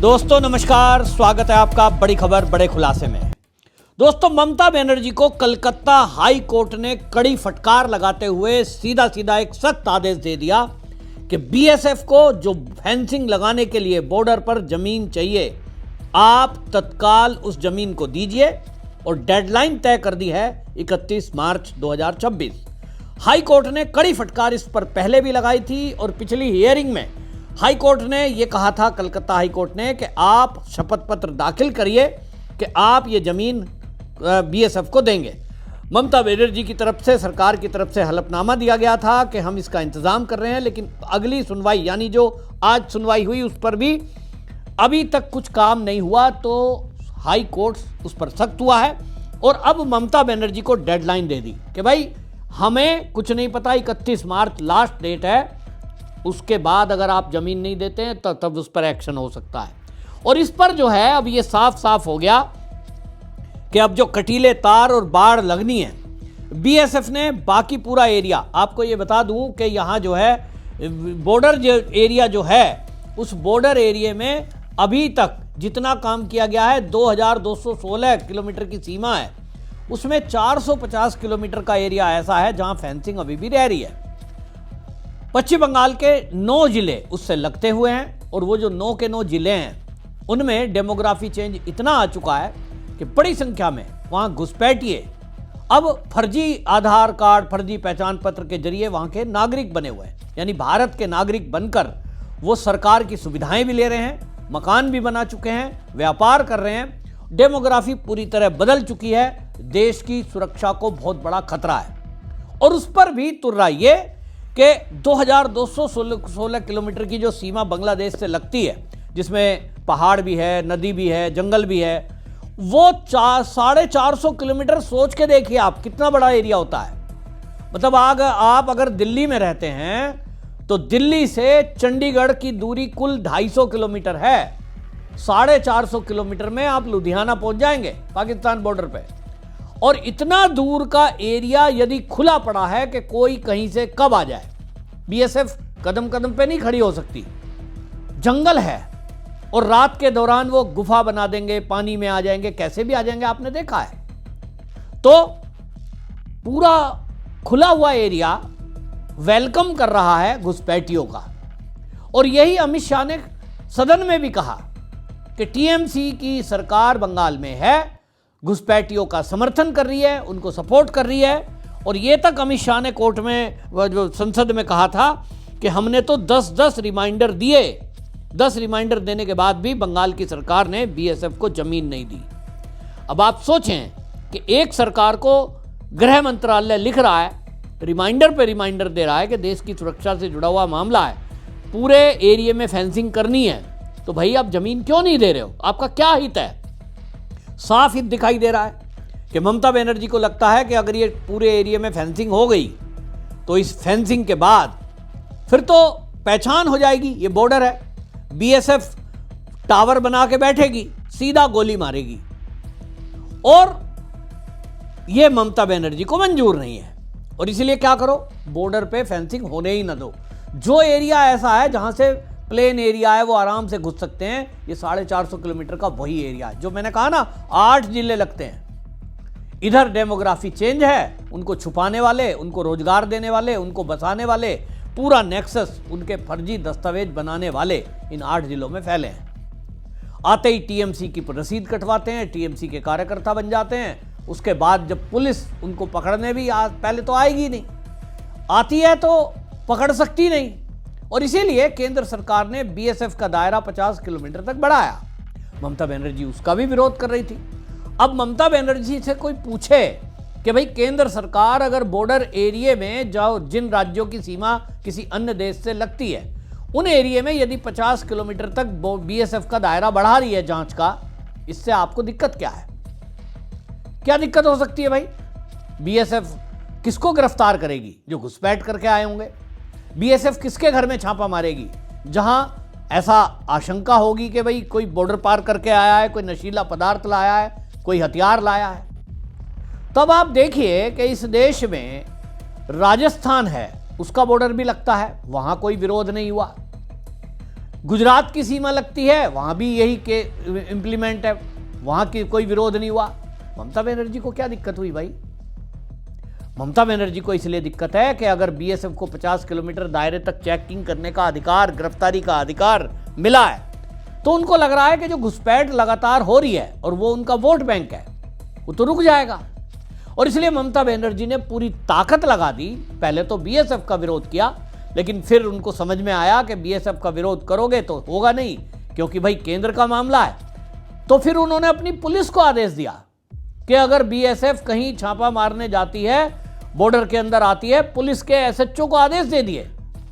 दोस्तों नमस्कार, स्वागत है आपका बड़ी खबर बड़े खुलासे में। दोस्तों, ममता बनर्जी को कलकत्ता हाई कोर्ट ने कड़ी फटकार लगाते हुए सीधा सीधा एक सख्त आदेश दे दिया कि बीएसएफ को जो फेंसिंग लगाने के लिए बॉर्डर पर जमीन चाहिए, आप तत्काल उस जमीन को दीजिए और डेडलाइन तय कर दी है 31 मार्च 2026। हाई कोर्ट ने कड़ी फटकार इस पर पहले भी लगाई थी और पिछली हियरिंग में हाई कोर्ट ने यह कहा था, कलकत्ता हाई कोर्ट ने, कि आप शपथ पत्र दाखिल करिए कि आप ये जमीन बीएसएफ को देंगे। ममता बनर्जी की तरफ से, सरकार की तरफ से हलफनामा दिया गया था कि हम इसका इंतजाम कर रहे हैं, लेकिन अगली सुनवाई यानी जो आज सुनवाई हुई उस पर भी अभी तक कुछ काम नहीं हुआ, तो हाई कोर्ट उस पर सख्त हुआ है और अब ममता बनर्जी को डेडलाइन दे दी कि भाई हमें कुछ नहीं पता, 31 मार्च लास्ट डेट है, उसके बाद अगर आप जमीन नहीं देते हैं तो तब उस पर एक्शन हो सकता है। और इस पर जो है अब ये साफ साफ हो गया कि अब जो कटीले तार और बाड़ लगनी है, बीएसएफ ने बाकी पूरा एरिया, आपको ये बता दूं कि यहाँ जो है बॉर्डर जो एरिया जो है, उस बॉर्डर एरिया में अभी तक जितना काम किया गया है 2216 किलोमीटर की सीमा है, उसमें 450 किलोमीटर का एरिया ऐसा है जहां फेंसिंग अभी भी रह रही है। पश्चिम बंगाल के 9 जिले उससे लगते हुए हैं और वो जो 9 के 9 जिले हैं उनमें डेमोग्राफी चेंज इतना आ चुका है कि बड़ी संख्या में वहां घुसपैठिए अब फर्जी आधार कार्ड, फर्जी पहचान पत्र के जरिए वहां के नागरिक बने हुए हैं, यानी भारत के नागरिक बनकर वो सरकार की सुविधाएं भी ले रहे हैं, मकान भी बना चुके हैं, व्यापार कर रहे हैं। डेमोग्राफी पूरी तरह बदल चुकी है, देश की सुरक्षा को बहुत बड़ा खतरा है। और उस पर भी तुर्रा ये कि 2216 किलोमीटर की जो सीमा बांग्लादेश से लगती है, जिसमें पहाड़ भी है, नदी भी है, जंगल भी है, वो 450 किलोमीटर, सोच के देखिए आप कितना बड़ा एरिया होता है। मतलब आप अगर दिल्ली में रहते हैं तो दिल्ली से चंडीगढ़ की दूरी कुल 250 किलोमीटर है। 450 किलोमीटर में आप लुधियाना पहुंच जाएंगे पाकिस्तान बॉर्डर पे। और इतना दूर का एरिया यदि खुला पड़ा है कि कोई कहीं से कब आ जाए, बीएसएफ कदम कदम पे नहीं खड़ी हो सकती। जंगल है और रात के दौरान वो गुफा बना देंगे, पानी में आ जाएंगे, कैसे भी आ जाएंगे, आपने देखा है। तो पूरा खुला हुआ एरिया वेलकम कर रहा है घुसपैठियों का। और यही अमित शाह ने सदन में भी कहा कि टीएमसी की सरकार बंगाल में है, घुसपैठियों का समर्थन कर रही है, उनको सपोर्ट कर रही है। और ये तक अमित शाह ने कोर्ट में, जो संसद में कहा था कि हमने तो 10-10 रिमाइंडर दिए, 10 रिमाइंडर देने के बाद भी बंगाल की सरकार ने बीएसएफ को जमीन नहीं दी। अब आप सोचें कि एक सरकार को गृह मंत्रालय लिख रहा है, रिमाइंडर पे रिमाइंडर दे रहा है कि देश की सुरक्षा से जुड़ा हुआ मामला है, पूरे एरिया में फेंसिंग करनी है, तो भाई आप जमीन क्यों नहीं दे रहे हो? आपका क्या हित है? साफ हित दिखाई दे रहा है कि ममता बनर्जी को लगता है कि अगर ये पूरे एरिया में फेंसिंग हो गई तो इस फेंसिंग के बाद फिर तो पहचान हो जाएगी, ये बॉर्डर है, बीएसएफ टावर बना के बैठेगी, सीधा गोली मारेगी। और ये ममता बनर्जी को मंजूर नहीं है और इसलिए क्या करो, बॉर्डर पे फेंसिंग होने ही ना दो। जो एरिया ऐसा है जहां से प्लेन एरिया है वो आराम से घुस सकते हैं, ये 450 किलोमीटर का वही एरिया है जो मैंने कहा ना, 8 जिले लगते हैं। इधर डेमोग्राफी चेंज है, उनको छुपाने वाले, उनको रोजगार देने वाले, उनको बसाने वाले, पूरा नेक्सस उनके फर्जी दस्तावेज बनाने वाले इन 8 जिलों में फैले हैं। आते ही टीएमसी की रसीद कटवाते हैं, टीएमसी के कार्यकर्ता बन जाते हैं। उसके बाद जब पुलिस उनको पकड़ने भी पहले तो आएगी नहीं, आती है तो पकड़ सकती नहीं। और इसीलिए केंद्र सरकार ने बीएसएफ का दायरा 50 किलोमीटर तक बढ़ाया। ममता बनर्जी उसका भी विरोध कर रही थी। अब ममता बनर्जी से कोई पूछे कि भाई केंद्र सरकार अगर बॉर्डर एरिया में जाओ, जिन राज्यों की सीमा किसी अन्य देश से लगती है, उन एरिया में यदि 50 किलोमीटर तक बीएसएफ का दायरा बढ़ा रही है जांच का, इससे आपको दिक्कत क्या है? क्या दिक्कत हो सकती है भाई? बीएसएफ किसको गिरफ्तार करेगी? जो घुसपैठ करके आए होंगे। बीएसएफ किसके घर में छापा मारेगी? जहां ऐसा आशंका होगी कि भाई कोई बॉर्डर पार करके आया है, कोई नशीला पदार्थ लाया है, कोई हथियार लाया है। तब आप देखिए कि इस देश में राजस्थान है, उसका बॉर्डर भी लगता है, वहां कोई विरोध नहीं हुआ। गुजरात की सीमा लगती है, वहां भी यही के इंप्लीमेंट है, वहां की कोई विरोध नहीं हुआ। ममता बनर्जी को क्या दिक्कत हुई भाई? ममता बनर्जी को इसलिए दिक्कत है कि अगर बीएसएफ को 50 किलोमीटर दायरे तक चेकिंग करने का अधिकार, गिरफ्तारी का अधिकार मिला है, तो उनको लग रहा है कि जो घुसपैठ लगातार हो रही है और वो उनका वोट बैंक है, वो तो रुक जाएगा। और इसलिए ममता बनर्जी ने पूरी ताकत लगा दी। पहले तो बीएसएफ का विरोध किया, लेकिन फिर उनको समझ में आया कि बीएसएफ का विरोध करोगे तो होगा नहीं, क्योंकि भाई केंद्र का मामला है। तो फिर उन्होंने अपनी पुलिस को आदेश दिया कि अगर बीएसएफ कहीं छापा मारने जाती है, बॉर्डर के अंदर आती है, पुलिस के एसएचओ को आदेश दे दिए,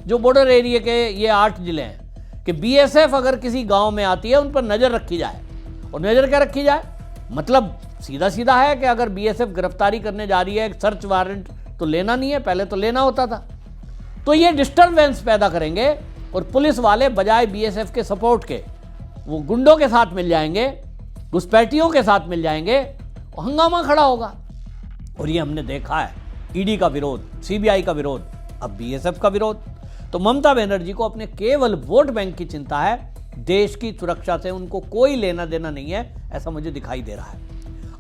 जो बॉर्डर एरिया के ये 8 जिले हैं, कि बीएसएफ अगर किसी गांव में आती है, उन पर नजर रखी जाए। और नजर क्या रखी जाए? मतलब सीधा सीधा है कि अगर बीएसएफ गिरफ्तारी करने जा रही है, एक सर्च वारंट तो लेना नहीं है, पहले तो लेना होता था। तो ये डिस्टर्बेंस पैदा करेंगे और पुलिस वाले बजाय बीएसएफ के सपोर्ट के वो गुंडों के साथ मिल जाएंगे, घुसपैठियों के साथ मिल जाएंगे, और हंगामा खड़ा होगा। और ये हमने देखा है, ईडी का विरोध, सीबीआई का विरोध, अब बीएसएफ का विरोध। तो ममता बनर्जी को अपने केवल वोट बैंक की चिंता है, देश की सुरक्षा से उनको कोई लेना देना नहीं है, ऐसा मुझे दिखाई दे रहा है।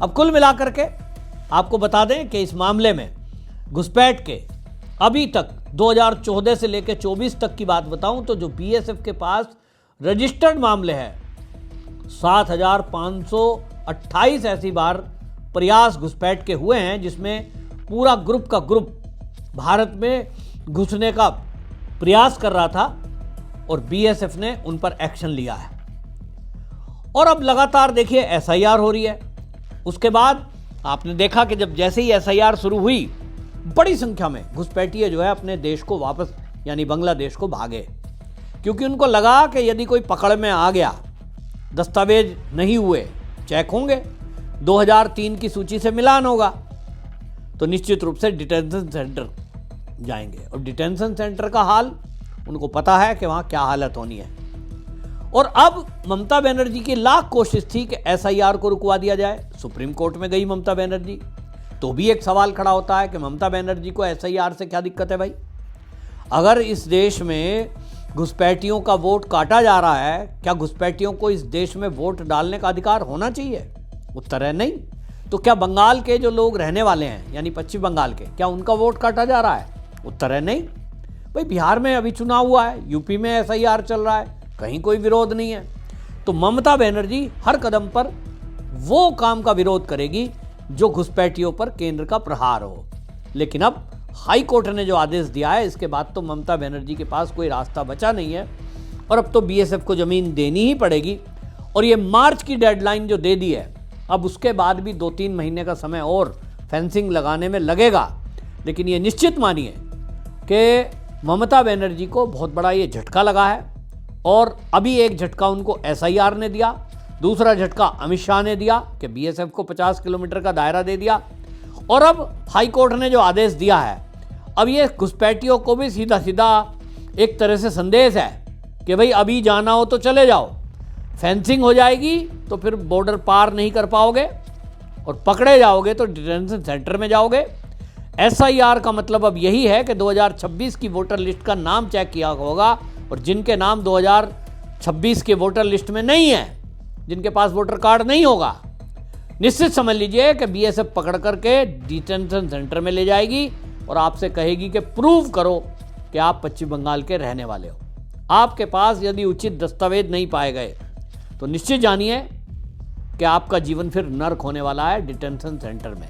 अब कुल मिलाकर के आपको बता दें कि इस मामले में घुसपैठ के अभी तक 2014 से लेकर 24 तक की बात बताऊं तो जो बीएसएफ के पास रजिस्टर्ड मामले हैं 7,528 ऐसी बार प्रयास घुसपैठ के हुए हैं, जिसमें पूरा ग्रुप का ग्रुप भारत में घुसने का प्रयास कर रहा था और बीएसएफ ने उन पर एक्शन लिया है। और अब लगातार देखिए एसआईआर हो रही है। उसके बाद आपने देखा कि जब जैसे ही एसआईआर शुरू हुई, बड़ी संख्या में घुसपैठिए जो है अपने देश को वापस यानी बांग्लादेश को भागे, क्योंकि उनको लगा कि यदि कोई पकड़ में आ गया, दस्तावेज नहीं हुए, चेक होंगे, 2003 की सूची से मिलान होगा, तो निश्चित रूप से डिटेंशन सेंटर जाएंगे। और डिटेंशन सेंटर का हाल उनको पता है कि वहां क्या हालत होनी है। और अब ममता बनर्जी की लाख कोशिश थी कि एसआईआर को रुकवा दिया जाए। सुप्रीम कोर्ट में गई ममता बनर्जी, तो भी एक सवाल खड़ा होता है कि ममता बनर्जी को एसआईआर से क्या दिक्कत है भाई? अगर इस देश में घुसपैठियों का वोट काटा जा रहा है, क्या घुसपैठियों को इस देश में वोट डालने का अधिकार होना चाहिए? उत्तर है नहीं। तो क्या बंगाल के जो लोग रहने वाले हैं यानी पश्चिम बंगाल के, क्या उनका वोट काटा जा रहा है? उत्तर है नहीं। भाई बिहार में अभी चुनाव हुआ है, यूपी में एसआईआर चल रहा है, कहीं कोई विरोध नहीं है। तो ममता बनर्जी हर कदम पर वो काम का विरोध करेगी जो घुसपैठियों पर केंद्र का प्रहार हो। लेकिन अब हाई कोर्ट ने जो आदेश दिया है, इसके बाद तो ममता बनर्जी के पास कोई रास्ता बचा नहीं है और अब तो बीएसएफ को जमीन देनी ही पड़ेगी। और ये मार्च की डेडलाइन जो दे दी है, अब उसके बाद भी 2-3 महीने का समय और फेंसिंग लगाने में लगेगा। लेकिन ये निश्चित मानिए कि ममता बनर्जी को बहुत बड़ा ये झटका लगा है। और अभी एक झटका उनको एसआईआर ने दिया, दूसरा झटका अमित शाह ने दिया कि बीएसएफ को 50 किलोमीटर का दायरा दे दिया, और अब हाई कोर्ट ने जो आदेश दिया है, अब ये घुसपैठियों को भी सीधा सीधा एक तरह से संदेश है कि भाई अभी जाना हो तो चले जाओ, फेंसिंग हो जाएगी तो फिर बॉर्डर पार नहीं कर पाओगे और पकड़े जाओगे तो डिटेंशन सेंटर में जाओगे। एसआईआर का मतलब अब यही है कि 2026 की वोटर लिस्ट का नाम चेक किया होगा, और जिनके नाम 2026 के वोटर लिस्ट में नहीं है, जिनके पास वोटर कार्ड नहीं होगा, निश्चित समझ लीजिए कि बीएसएफ पकड़ करके डिटेंशन सेंटर में ले जाएगी और आपसे कहेगी कि प्रूव करो कि आप पश्चिम बंगाल के रहने वाले हो। आपके पास यदि उचित दस्तावेज नहीं पाए गए तो निश्चित जानिए कि आपका जीवन फिर नर्क होने वाला है डिटेंशन सेंटर में।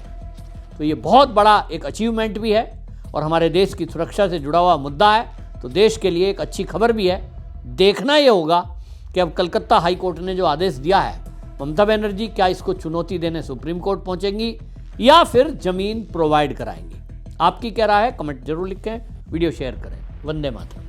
तो ये बहुत बड़ा एक अचीवमेंट भी है और हमारे देश की सुरक्षा से जुड़ा हुआ मुद्दा है, तो देश के लिए एक अच्छी खबर भी है। देखना ये होगा कि अब कलकत्ता हाई कोर्ट ने जो आदेश दिया है, ममता बनर्जी क्या इसको चुनौती देने सुप्रीम कोर्ट पहुंचेंगी या फिर जमीन प्रोवाइड कराएंगी? आपकी क्या राय है? कमेंट जरूर लिखें, वीडियो शेयर करें। वंदे मातरम।